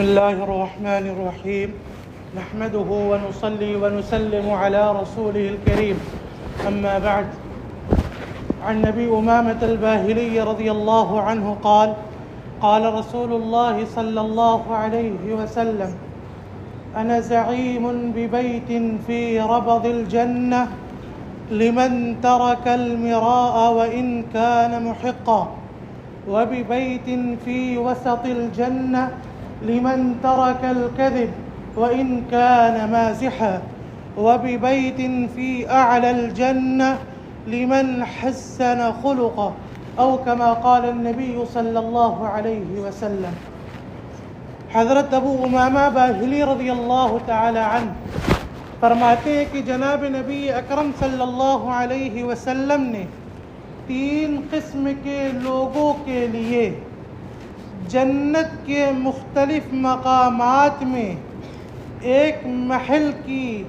بسم الله الرحمن الرحيم نحمده ونصلي ونسلم على رسوله الكريم أما بعد. عن نبي أمامة الباهلي رضي الله عنه قال قال رسول الله صلى الله عليه وسلم أنا زعيم ببيت في ربض الجنة لمن ترك المراء وإن كان محقا، وببيت في وسط الجنة لمن ترك الكذب وإن كان مازحا، وببيت في أعلى الجنة لمن حسن خلقه، أو كما قال النبي صلی اللہ علیہ وسلم. حضرت ابو امامہ باہلی رضی اللہ تعالی عنہ فرماتے ہیں کہ جناب نبی اکرم صلی اللہ علیہ وسلم نے 3 قسم کے لوگوں کے لیے جنت کے مختلف مقامات میں ایک محل کی،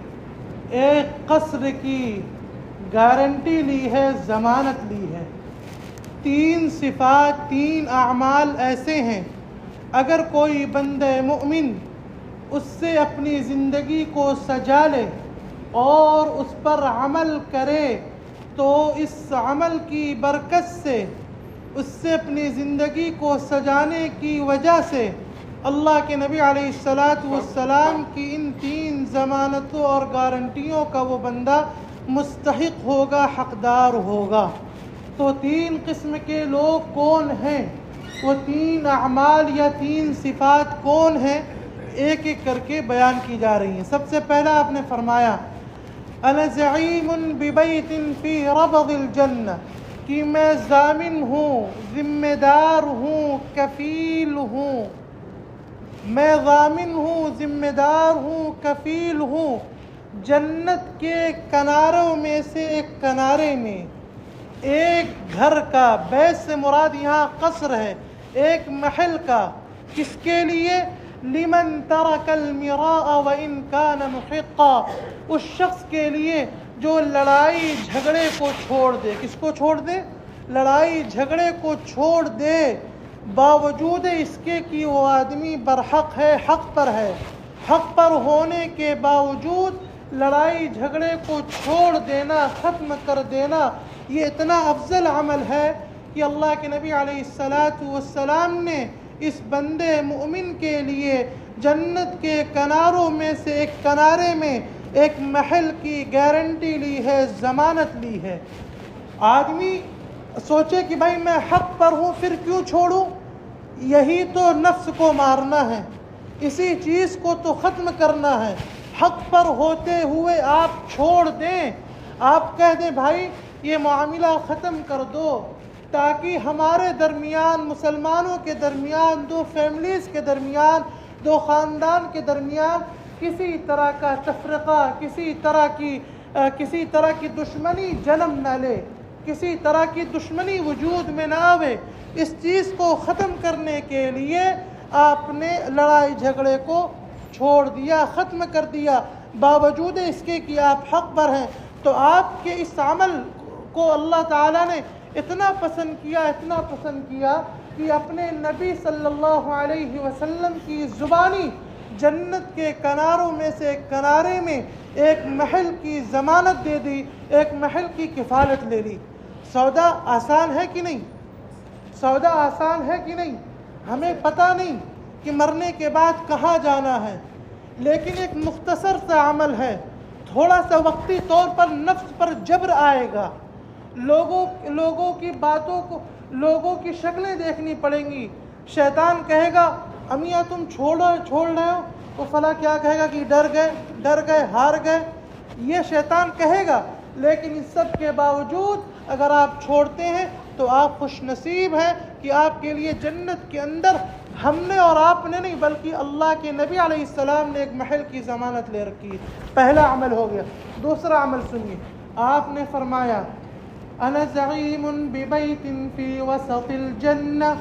ایک قصر کی گارنٹی لی ہے، ضمانت لی ہے. 3 صفات، 3 اعمال ایسے ہیں اگر کوئی بندہ مؤمن اس سے اپنی زندگی کو سجا لے اور اس پر عمل کرے تو اس عمل کی برکت سے، اس سے اپنی زندگی کو سجانے کی وجہ سے اللہ کے نبی علیہ السلام کی ان 3 ضمانتوں اور گارنٹیوں کا وہ بندہ مستحق ہوگا، حقدار ہوگا. تو 3 قسم کے لوگ کون ہیں؟ وہ 3 اعمال یا 3 صفات کون ہیں؟ ایک ایک کر کے بیان کی جا رہی ہیں. سب سے پہلا آپ نے فرمایا انا زعیم ببیت فی ربض الجنہ، کہ میں ضامن ہوں، ذمہ دار ہوں، کفیل ہوں. میں ضامن ہوں، ذمہ دار ہوں، کفیل ہوں جنت کے کناروں میں سے ایک کنارے میں، ایک گھر کا، بیت سے مراد یہاں قصر ہے، ایک محل کا. کس کے لیے؟ لمن ترک المراء وان کان محقا، اس شخص کے لیے جو لڑائی جھگڑے کو چھوڑ دے. کس کو چھوڑ دے؟ لڑائی جھگڑے کو چھوڑ دے، باوجود اس کے کہ وہ آدمی برحق ہے، حق پر ہے، حق پر ہونے کے باوجود لڑائی جھگڑے کو چھوڑ دینا، ختم کر دینا، یہ اتنا افضل عمل ہے کہ اللہ کے نبی علیہ السلام نے اس بندے مؤمن کے لیے جنت کے کناروں میں سے ایک کنارے میں ایک محل کی گارنٹی لی ہے، ضمانت لی ہے. آدمی سوچے کہ بھائی میں حق پر ہوں پھر کیوں چھوڑوں؟ یہی تو نفس کو مارنا ہے، اسی چیز کو تو ختم کرنا ہے. حق پر ہوتے ہوئے آپ چھوڑ دیں، آپ کہہ دیں بھائی یہ معاملہ ختم کر دو، تاکہ ہمارے درمیان، مسلمانوں کے درمیان، 2 فیملیز کے درمیان، 2 خاندان کے درمیان کسی طرح کا تفرقہ، کسی طرح کی دشمنی جنم نہ لے، کسی طرح کی دشمنی وجود میں نہ آوے. اس چیز کو ختم کرنے کے لیے آپ نے لڑائی جھگڑے کو چھوڑ دیا، ختم کر دیا، باوجود اس کے کہ آپ حق پر ہیں. تو آپ کے اس عمل کو اللہ تعالیٰ نے اتنا پسند کیا کہ اپنے نبی صلی اللہ علیہ وسلم کی زبانی جنت کے کناروں میں سے ایک کنارے میں ایک محل کی ضمانت دے دی، ایک محل کی کفالت لے لی. سودا آسان ہے کہ نہیں؟ سودا آسان ہے کہ نہیں؟ ہمیں پتہ نہیں کہ مرنے کے بعد کہاں جانا ہے، لیکن ایک مختصر سا عمل ہے، تھوڑا سا وقتی طور پر نفس پر جبر آئے گا، لوگوں کی باتوں کو، لوگوں کی شکلیں دیکھنی پڑیں گی. شیطان کہے گا امیاں تم چھوڑ رہے ہو، تو فلاں کیا کہے گا کہ ڈر گئے، ہار گئے. یہ شیطان کہے گا، لیکن اس سب کے باوجود اگر آپ چھوڑتے ہیں تو آپ خوش نصیب ہیں کہ آپ کے لیے جنت کے اندر ہم نے اور آپ نے نہیں بلکہ اللہ کے نبی علیہ السلام نے ایک محل کی ضمانت لے رکھی ہے. پہلا عمل ہو گیا. دوسرا عمل سنیے، آپ نے فرمایا انا زعیم ببیت فی وسط الجنہ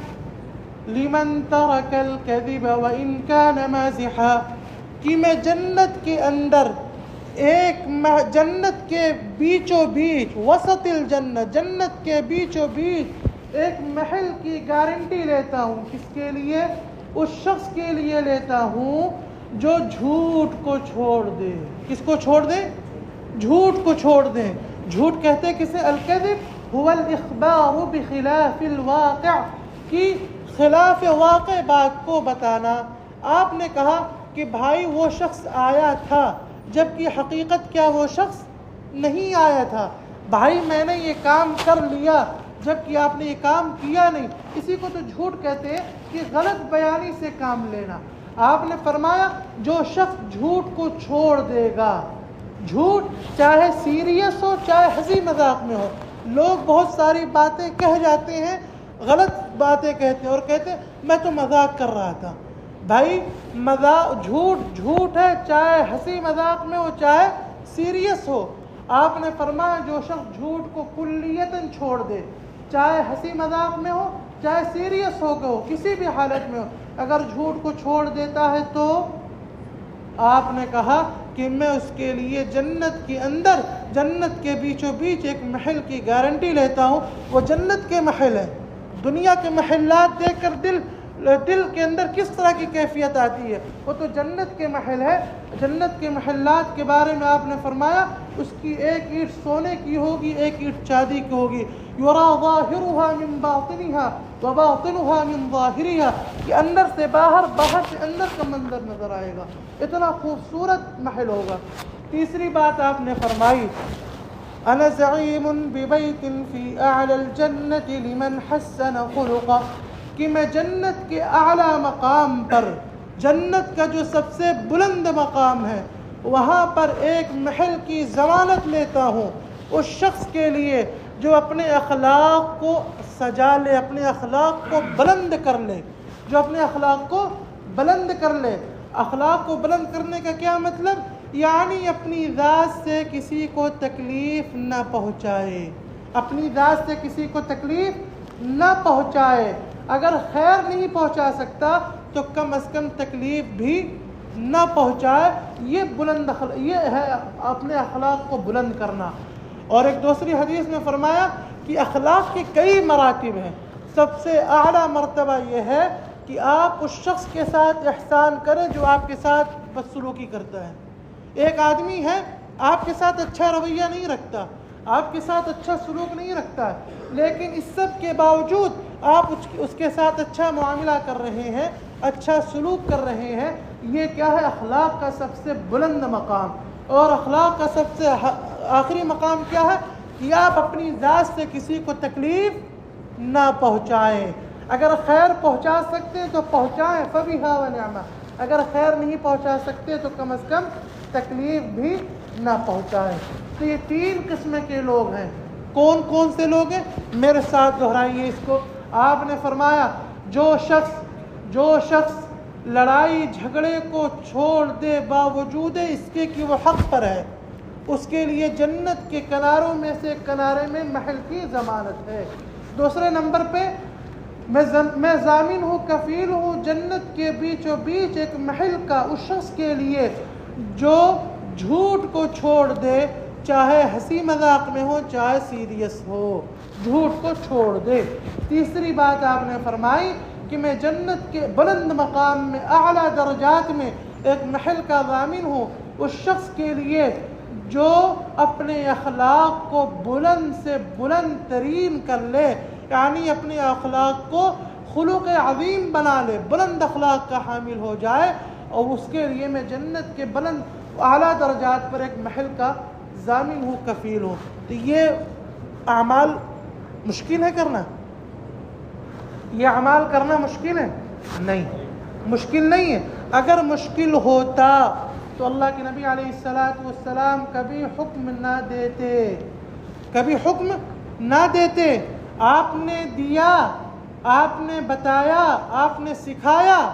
لمن ترک الکذب وان کان مازحا، کہ میں جنت کے اندر جنت کے بیچوں بیچ، وسط الجنہ، جنت کے بیچوں بیچ ایک محل کی گارنٹی لیتا ہوں. کس کے لیے؟ اس شخص کے لیے لیتا ہوں جو جھوٹ کو چھوڑ دے۔ کس کو چھوڑ دے؟ جھوٹ کو چھوڑ دیں۔ جھوٹ کہتے ہیں کسے؟ الکذب هو الاخبار بخلاف الواقع، کہ خلاف واقع بات کو بتانا۔ آپ نے کہا کہ بھائی وہ شخص آیا تھا، جبکہ حقیقت کیا وہ شخص نہیں آیا تھا۔ بھائی میں نے یہ کام کر لیا، جبکہ آپ نے یہ کام کیا نہیں۔ اسی کو تو جھوٹ کہتے ہیں، کہ غلط بیانی سے کام لینا۔ آپ نے فرمایا جو شخص جھوٹ کو چھوڑ دے گا، جھوٹ چاہے سیریس ہو چاہے ہنسی مذاق میں ہو، لوگ بہت ساری باتیں کہہ جاتے ہیں، غلط باتیں کہتے ہیں اور کہتے ہیں میں تو مذاق کر رہا تھا۔ بھائی جھوٹ ہے، چاہے ہنسی مذاق میں ہو چاہے سیریس ہو۔ آپ نے فرمایا جو شخص جھوٹ کو کلیتاً چھوڑ دے، چاہے ہنسی مذاق میں ہو چاہے سیریس ہو گئے ہو، کسی بھی حالت میں ہو، اگر جھوٹ کو چھوڑ دیتا ہے تو آپ نے کہا کہ میں اس کے لیے جنت کے اندر، جنت کے بیچوں بیچ ایک محل کی گارنٹی لیتا ہوں۔ وہ جنت کے محل ہے۔ دنیا کے محلات دیکھ کر دل کے اندر کس طرح کی کیفیت آتی ہے، وہ تو جنت کے محل ہے۔ جنت کے محلات کے بارے میں آپ نے فرمایا اس کی ایک اینٹ سونے کی ہوگی، ایک اینٹ چاندی کی ہوگی۔ یرا ظاہرها من باطنها وباطنها من ظاہرها، کہ اندر سے باہر، باہر سے اندر کا منظر نظر آئے گا، اتنا خوبصورت محل ہوگا۔ تیسری بات آپ نے فرمائی انا زعیم ببیت فی اعلی الجنۃ لمن حسن خلقہ، کہ میں جنت کے اعلیٰ مقام پر، جنت کا جو سب سے بلند مقام ہے، وہاں پر ایک محل کی ضمانت لیتا ہوں اس شخص کے لیے جو اپنے اخلاق کو سجا لے، اپنے اخلاق کو بلند کر لے، جو اپنے اخلاق کو بلند کر لے۔ اخلاق کو بلند کرنے کا کیا مطلب؟ یعنی اپنی ذات سے کسی کو تکلیف نہ پہنچائے، اپنی ذات سے کسی کو تکلیف نہ پہنچائے۔ اگر خیر نہیں پہنچا سکتا تو کم از کم تکلیف بھی نہ پہنچائے۔ یہ ہے اپنے اخلاق کو بلند کرنا۔ اور ایک دوسری حدیث میں فرمایا کہ اخلاق کے کئی مراتب ہیں، سب سے اعلیٰ مرتبہ یہ ہے کہ آپ اس شخص کے ساتھ احسان کریں جو آپ کے ساتھ بدسلوکی کرتا ہے۔ ایک آدمی ہے آپ کے ساتھ اچھا رویہ نہیں رکھتا، آپ کے ساتھ اچھا سلوک نہیں رکھتا ہے، لیکن اس سب کے باوجود آپ اس کے ساتھ اچھا معاملہ کر رہے ہیں، اچھا سلوک کر رہے ہیں۔ یہ کیا ہے؟ اخلاق کا سب سے بلند مقام۔ اور اخلاق کا سب سے آخری مقام کیا ہے؟ کہ آپ اپنی ذات سے کسی کو تکلیف نہ پہنچائیں۔ اگر خیر پہنچا سکتے تو پہنچائیں، فبیہا ونعما۔ اگر خیر نہیں پہنچا سکتے تو کم از کم تکلیف بھی نہ پہنچائیں۔ تو یہ تین قسم کے لوگ ہیں۔ کون کون سے لوگ ہیں؟ میرے ساتھ دہرائیے اس کو۔ آپ نے فرمایا جو شخص لڑائی جھگڑے کو چھوڑ دے باوجود اس کے کہ وہ حق پر ہے، اس کے لیے جنت کے کناروں میں سے کنارے میں محل کی ضمانت ہے۔ دوسرے نمبر پہ میں ضامن ہوں، کفیل ہوں جنت کے بیچوں بیچ ایک محل کا اس شخص کے لیے جو جھوٹ کو چھوڑ دے، چاہے ہنسی مذاق میں ہو چاہے سیریس ہو، جھوٹ کو چھوڑ دے۔ تیسری بات آپ نے فرمائی کہ میں جنت کے بلند مقام میں، اعلیٰ درجات میں ایک محل کا ضامن ہوں اس شخص کے لیے جو اپنے اخلاق کو بلند سے بلند ترین کر لے، یعنی اپنے اخلاق کو خلق عظیم بنا لے، بلند اخلاق کا حامل ہو جائے، اور اس کے لیے میں جنت کے بلند اعلیٰ درجات پر ایک محل کا ضامن ہوں، کفیل ہوں۔ تو یہ اعمال مشکل ہے کرنا؟ یہ اعمال کرنا مشکل ہے؟ نہیں، مشکل نہیں ہے۔ اگر مشکل ہوتا تو اللہ کے نبی علیہ السلام کبھی حکم نہ دیتے، کبھی حکم نہ دیتے۔ آپ نے دیا، آپ نے بتایا، آپ نے سکھایا،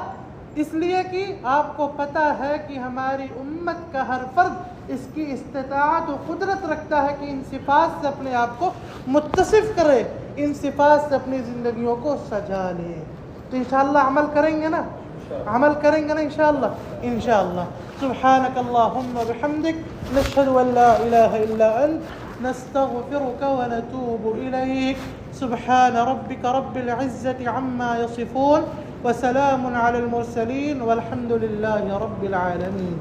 اس لیے کہ آپ کو پتہ ہے کہ ہماری امت کا ہر فرد اس کی استطاعت و قدرت رکھتا ہے کہ ان صفات سے اپنے آپ کو متصف کرے، ان صفات سے اپنی زندگیوں کو سجا لے۔ تو انشاءاللہ عمل کریں گے نا؟ عمل کریں گے نا انشاءاللہ؟ انشاءاللہ۔ سبحانک اللہم وبحمدک، نشہد ان لا الہ الا انت، نستغفرک ونتوب الیک۔ سبحان ربک رب العزة عما یصفون، وسلام على المرسلين والحمد لله رب العالمين.